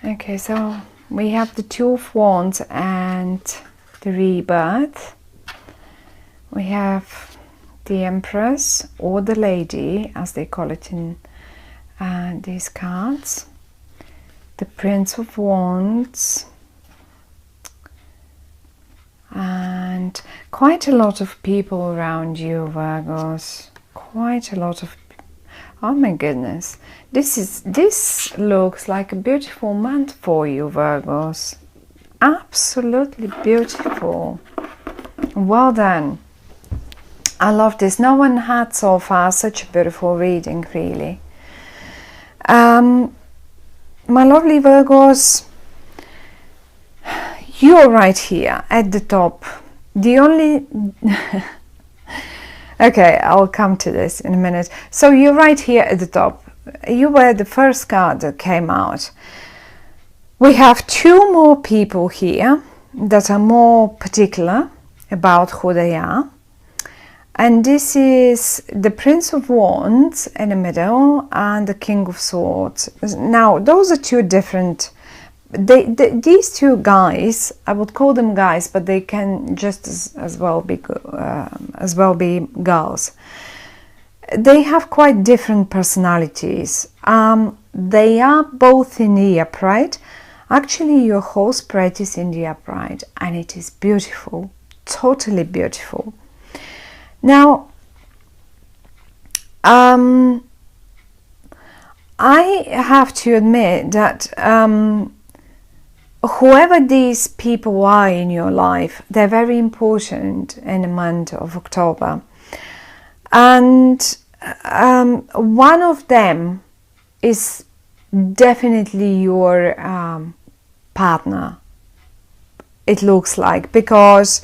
Okay, so we have the Two of Wands and the Rebirth. We have the Empress, or the Lady, as they call it in these cards. The Prince of Wands. And quite a lot of people around you, Virgos. Quite a lot of... Oh my goodness. This looks like a beautiful month for you, Virgos. Absolutely beautiful. Well done. I love this. No one had so far such a beautiful reading, really. My lovely Virgos, you're right here at the top. The only... Okay, I'll come to this in a minute. So you're right here at the top. You were the first card that came out. We have two more people here that are more particular about who they are. And this is the Prince of Wands in the middle and the King of Swords. Now, those are two different... these two guys, I would call them guys, but they can just as well be girls. They have quite different personalities. They are both in the upright. Actually, your whole spread is in the upright, and it is beautiful, totally beautiful. Now, I have to admit that whoever these people are in your life, they're very important in the month of October. And one of them is definitely your partner, it looks like, because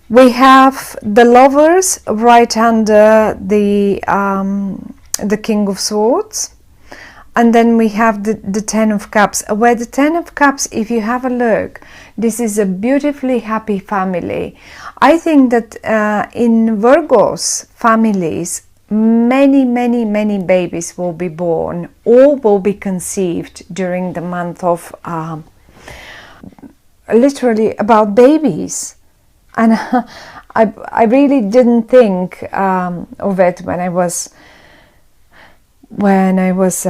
we have the Lovers right under the King of Swords. And then we have the Ten of Cups, where the Ten of Cups, if you have a look, this is a beautifully happy family. I think that in Virgo's families, many babies will be born or will be conceived during the month of, literally about babies. And I really didn't think of it when I was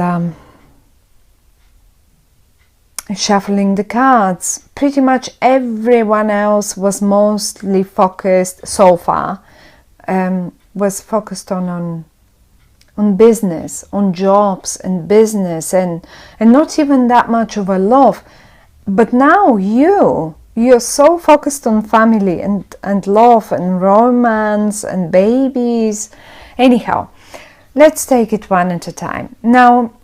shuffling the cards. Pretty much everyone else was mostly focused so far, was focused on business, on jobs and business, and not even that much of a love. But now you're so focused on family and love and romance and babies. Anyhow, let's take it one at a time. Now,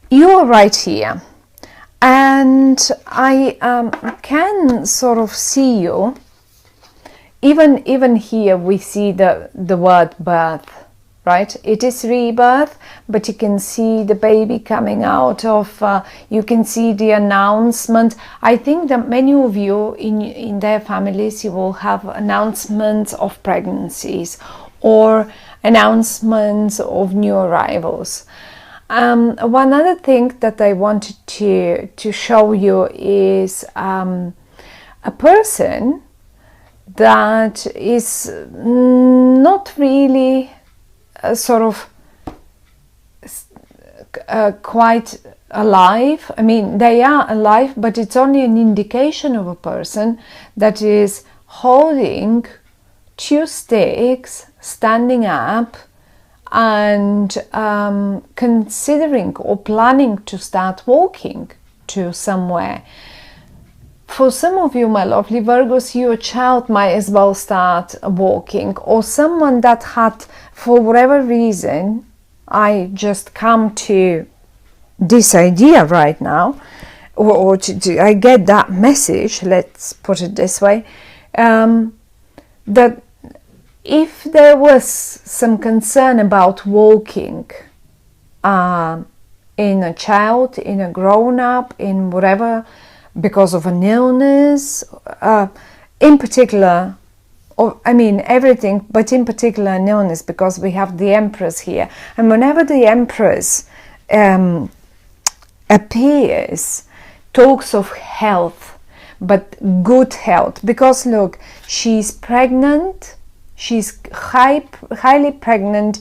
you're right here, and I can sort of see you. Even here we see the word birth, right? It is rebirth, but you can see the baby coming out of, you can see the announcement. I think that many of you in their families, you will have announcements of pregnancies or announcements of new arrivals. One other thing that I wanted to show you is a person that is not really sort of quite alive. I mean, they are alive, but it's only an indication of a person that is holding two sticks, standing up, and considering or planning to start walking to somewhere. For some of you, my lovely Virgos, your child might as well start walking, or someone that had, for whatever reason, I just come to this idea right now, or I get that message, let's put it this way, that if there was some concern about walking in a child, in a grown-up, in whatever, because of an illness, in particular, or I mean everything, but in particular an illness, because we have the Empress here. And whenever the Empress appears, talks of health, but good health, because look, she's pregnant, she's highly pregnant,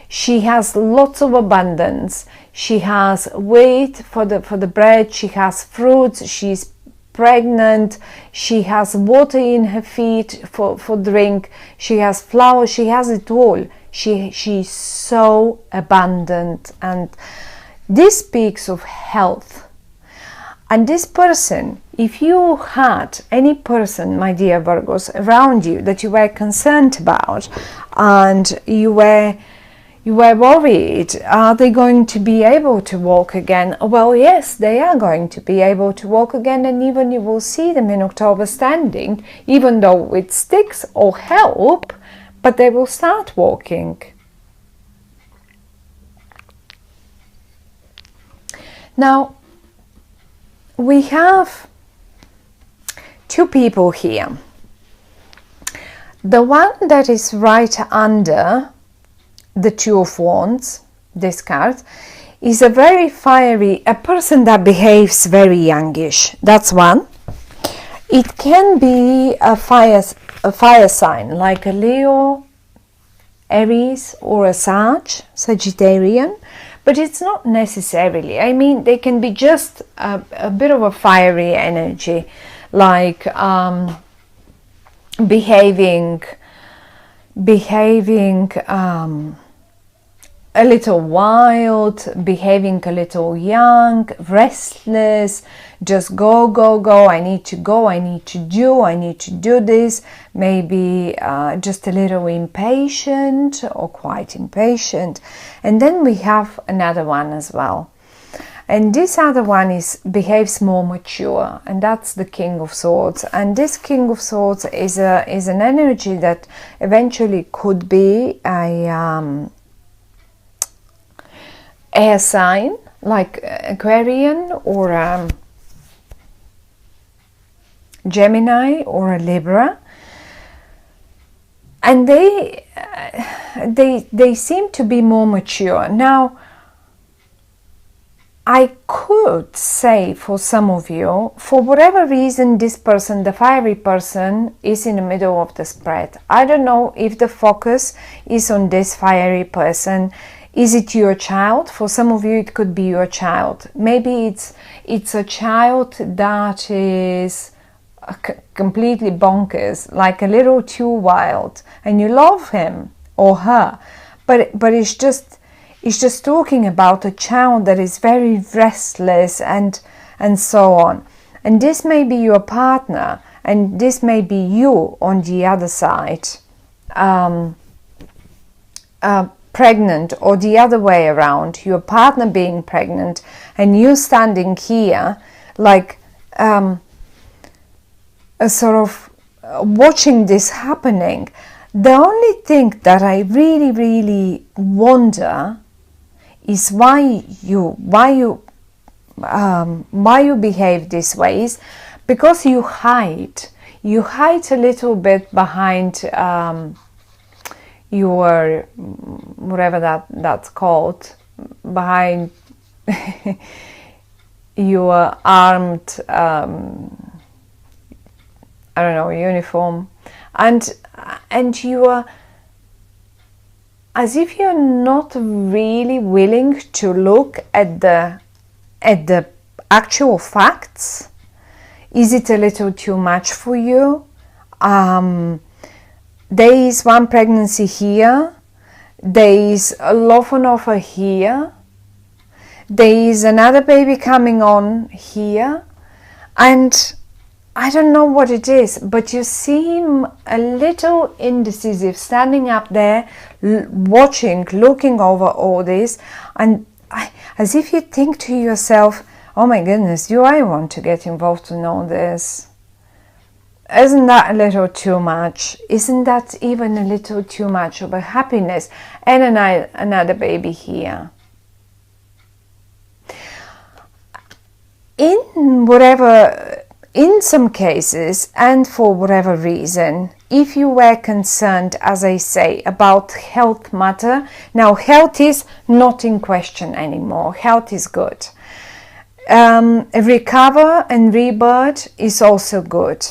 she has lots of abundance, she has wheat for the bread, she has fruits, she's pregnant, she has water in her feet for drink, she has flowers, she has it all. She's so abundant, and this speaks of health. And this person, if you had any person, my dear Virgos, around you that you were concerned about, and you were worried, are they going to be able to walk again? Well, yes, they are going to be able to walk again, and even you will see them in October standing, even though with sticks or help, but they will start walking. Now, we have two people here. The one that is right under the Two of Wands, this card, is a very fiery, a person that behaves very youngish. That's one. It can be a fire sign, like a Leo, Aries, or a Sagittarian, but it's not necessarily. I mean, they can be just a bit of a fiery energy, like behaving a little wild, behaving a little young, restless, just go, I need to go, I need to do this, maybe just a little impatient or quite impatient. And then we have another one as well. And this other one behaves more mature, and that's the King of Swords. And this King of Swords is an energy that eventually could be a air sign, like Aquarian or Gemini or a Libra, and they seem to be more mature. Now, I could say for some of you, for whatever reason, this person, the fiery person, is in the middle of the spread. I don't know if the focus is on this fiery person. Is it your child? For some of you, it could be your child. Maybe it's a child that is completely bonkers, like a little too wild, and you love him or her, but it's just talking about a child that is very restless and so on. And this may be your partner, and this may be you on the other side, pregnant, or the other way around, your partner being pregnant and you standing here like a sort of watching this happening. The only thing that I really wonder is why you behave this way, is because you hide a little bit behind your whatever that's called, behind your armed I don't know, uniform, and you are as if you're not really willing to look at the actual facts. Is it a little too much for you? There is one pregnancy here, there is a love on offer here, there is another baby coming on here, and I don't know what it is, but you seem a little indecisive, standing up there, watching, looking over all this, and as if you think to yourself, oh my goodness, do I want to get involved in all this? Isn't that a little too much? Isn't that even a little too much of a happiness? And another baby here. In some cases, and for whatever reason, if you were concerned, as I say, about health matter, now health is not in question anymore, health is good. recover and rebirth is also good.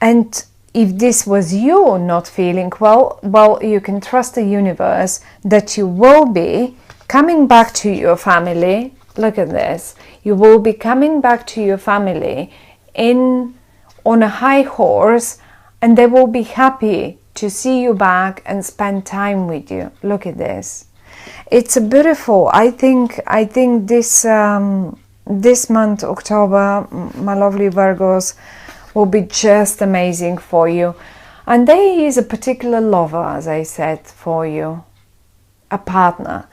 And if this was you not feeling well, you can trust the universe that you will be coming back to your family. Look at this. You will be coming back to your family on a high horse, and they will be happy to see you back and spend time with you. Look at this. It's a beautiful. I think this this month, October, my lovely Virgos, will be just amazing for you. And there is a particular lover, as I said, for you, a partner.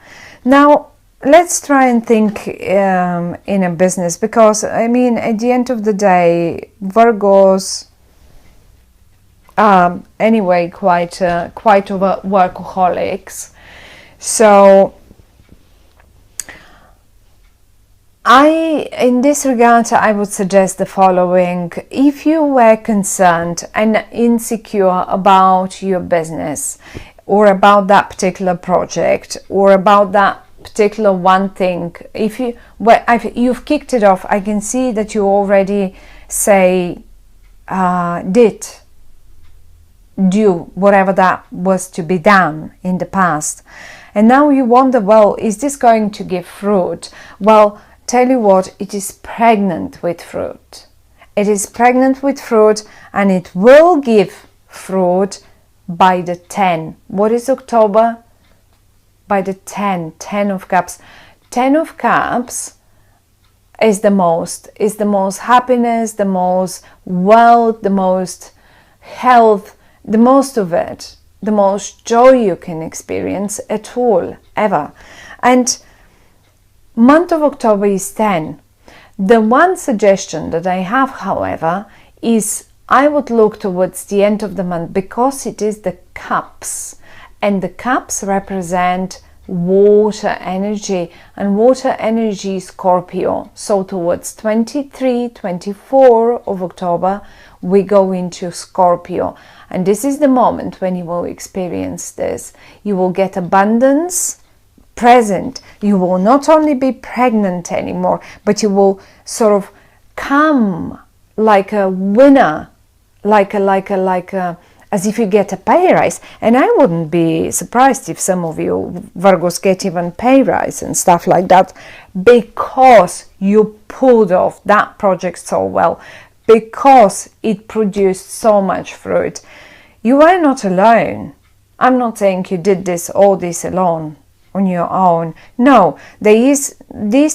Now, let's try and think in a business, because, I mean, at the end of the day, Virgos are anyway quite over workaholics. So in this regard, I would suggest the following. If you were concerned and insecure about your business, or about that particular project, or about that particular one thing, if you've kicked it off, I can see that you already do whatever that was to be done in the past, and now you wonder, well, is this going to give fruit? Well, tell you what, it is pregnant with fruit. It is pregnant with fruit, and it will give fruit by the 10. What is October? By the 10 of Cups. 10 of Cups is the most happiness, the most wealth, the most health, the most of it, the most joy you can experience at all, ever. And month of October is 10. The one suggestion that I have, however, is I would look towards the end of the month, because it is the cups, and the cups represent water energy, and water energy is Scorpio. So towards 23, 24 of October, we go into Scorpio, and this is the moment when you will experience this. You will get abundance present. You will not only be pregnant anymore, but you will sort of come like a winner, like as if you get a pay rise. And I wouldn't be surprised if some of you Virgos get even pay rise and stuff like that, because you pulled off that project so well, because it produced so much fruit. You are not alone. I'm not saying you did all this alone, on your own. No, these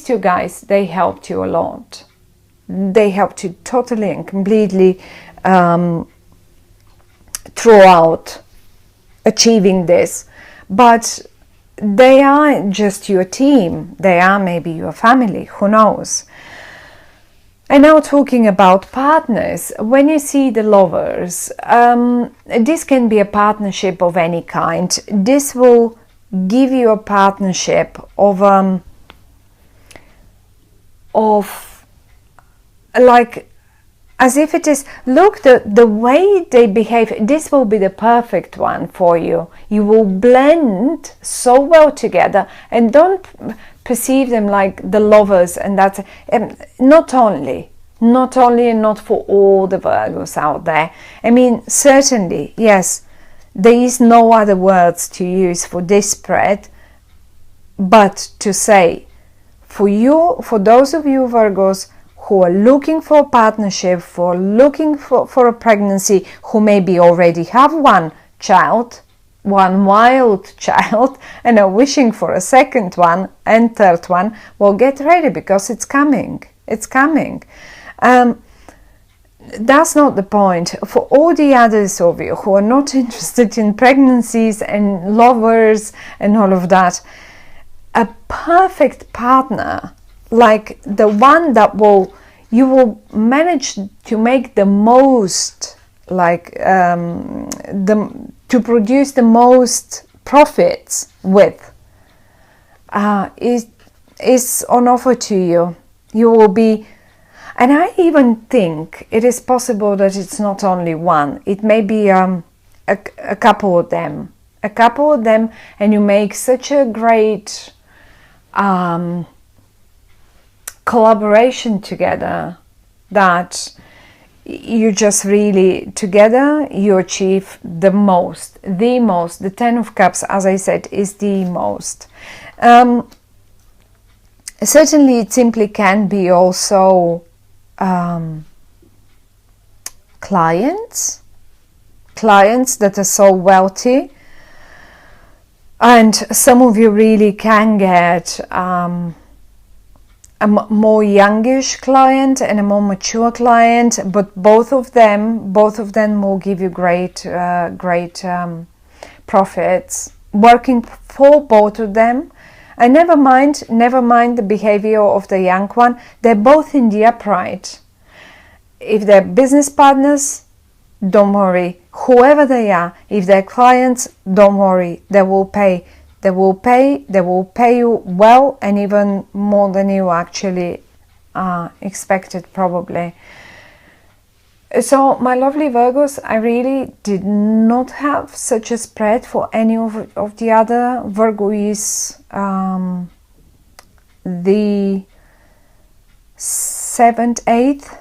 two guys, they helped you a lot. They helped you totally and completely throughout achieving this. But they are just your team. They are maybe your family, who knows. And now talking about partners, when you see the lovers, this can be a partnership of any kind. This will give you a partnership of like, as if it is, look, the way they behave, this will be the perfect one for you. You will blend so well together, and don't perceive them like the lovers, and that's not only and not for all the Virgos out there. I mean, certainly, yes, there is no other words to use for this spread but to say, for you, for those of you Virgos who are looking for a partnership, for looking for a pregnancy, who maybe already have one child, one wild child, and are wishing for a second one and third one, well, get ready, because it's coming. It's coming. That's not the point. For all the others of you who are not interested in pregnancies and lovers and all of that, a perfect partner, like the one that you will manage to make the most, like to produce the most profits with, is on offer to you. You will be, and I even think it is possible that it's not only one. It may be a couple of them, and you make such a great collaboration together, that you just really together you achieve the most. The Ten of Cups, as I said, is the most. Certainly it simply can be also clients that are so wealthy, and some of you really can get a more youngish client and a more mature client, but both of them will give you great profits working for both of them. And never mind the behavior of the young one. They're both in the upright. If they're business partners, don't worry. Whoever they are, if they're clients, don't worry. They will pay. They will pay you well, and even more than you actually expected, probably. So, my lovely Virgos, I really did not have such a spread for any of the other. Virgo is the 7th, 8th,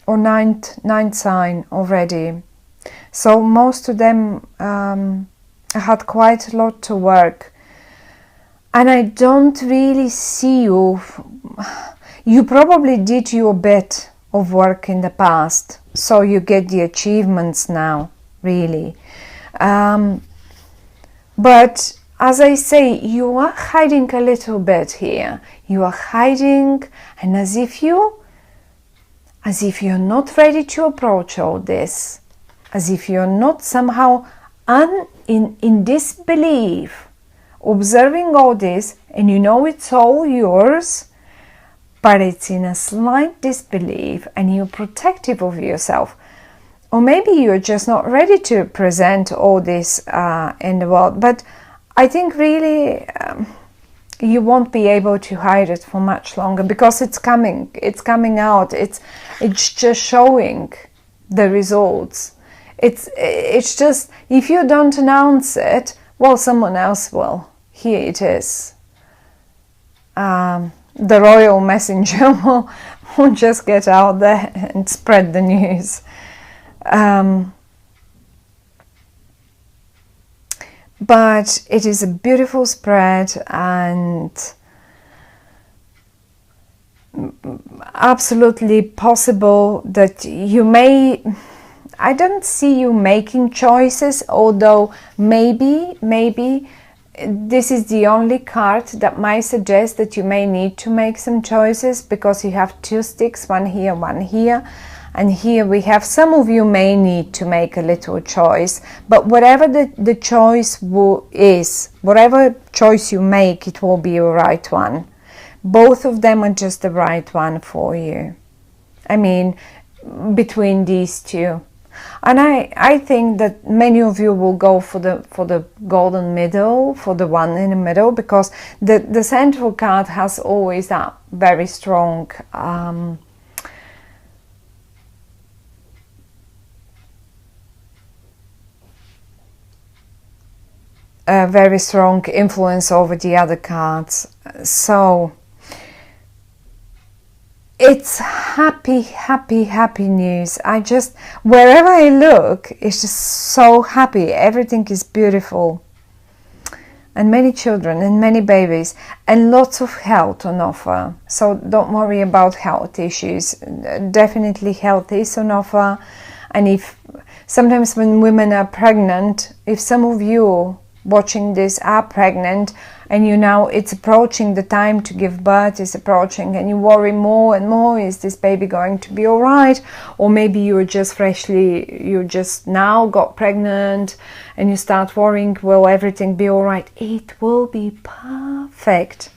or 9th sign already. So most of them had quite a lot to work. And I don't really see you. You probably did your bit of work in the past, so you get the achievements now, really. But as I say, you are hiding a little bit here. You are hiding, and as if you're not ready to approach all this, as if you're not somehow in disbelief, observing all this, and you know it's all yours, but it's in a slight disbelief, and you're protective of yourself. Or maybe you're just not ready to present all this in the world. But I think really you won't be able to hide it for much longer, because it's coming out. It's just showing the results. It's just, if you don't announce it, well, someone else will. Here it is. The royal messenger will just get out there and spread the news. But it is a beautiful spread, and absolutely possible that you may, I don't see you making choices, although maybe this is the only card that might suggest that you may need to make some choices, because you have two sticks, one here, and here we have, some of you may need to make a little choice, but whatever the choice is, whatever choice you make, it will be a right one. Both of them are just the right one for you. I mean, between these two. And I think that many of you will go for the golden middle, for the one in the middle, because the central card has always that very strong very strong influence over the other cards. So it's happy news. Wherever I look, it's just so happy. Everything is beautiful, and many children and many babies, and lots of health on offer. So don't worry about health issues. Definitely health is on offer. And if sometimes when women are pregnant, if some of you watching this are pregnant, and you know it's approaching, the time to give birth is approaching, and you worry more and more, is this baby going to be all right? Or maybe you just now got pregnant and you start worrying, will everything be all right? It will be perfect.